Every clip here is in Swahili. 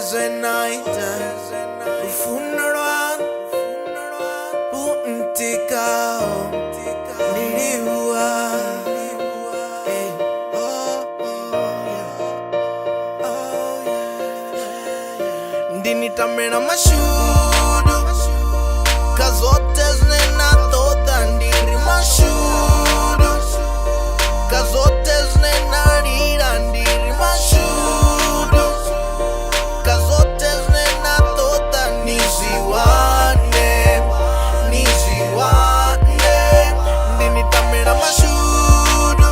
zenaita ufunurwa untikao niliwa ndinitamira mashudu kazote zinena toda ndiri mashudu kazote zinena rira ndiri mashudu kazote zinena toda niziwane ndinitamira mashudu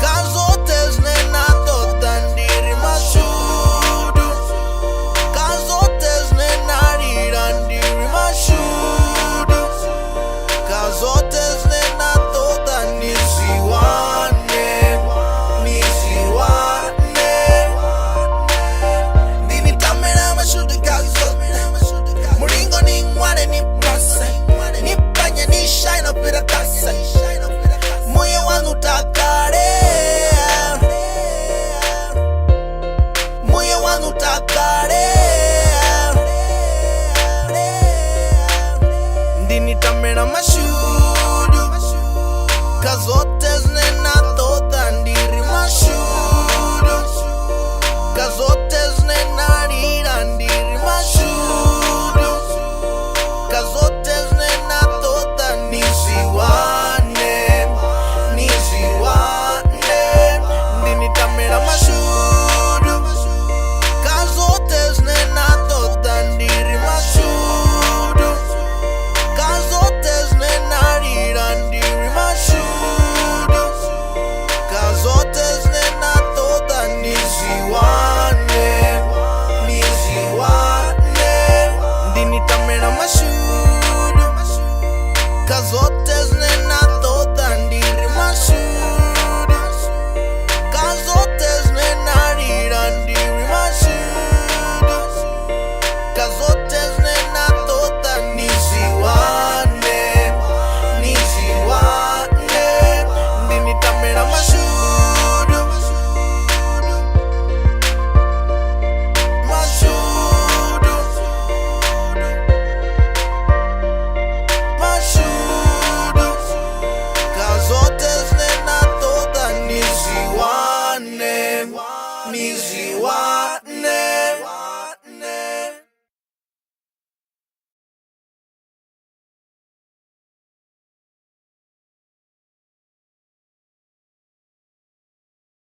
kazote zinena toda ndiri mashudu kazote zinena rira ndiri mashudu kazote zinena toda niziwane ndinitamira mashudu kazote muringo ningwane nipase nipanye nishaino pira kase moyo wangu takare moyo wangu takare ndinitamira mashudu kazote zinena toda ndiri mashudu kazote zinena rira ndiri mashudu kazote zinena toda niziwane ndinitamira mashudu kazote zinena toda ndiri mashudu kazote zinena rira ndiri mashudu kazote zinena toda niziwane ndinitamira mashudu kazote zinena toda ndiri mashudu kazote zinena rira ndiri mashudu kazote zinena toda niziwane ndinitamira mashudu kazote zinena toda niziwane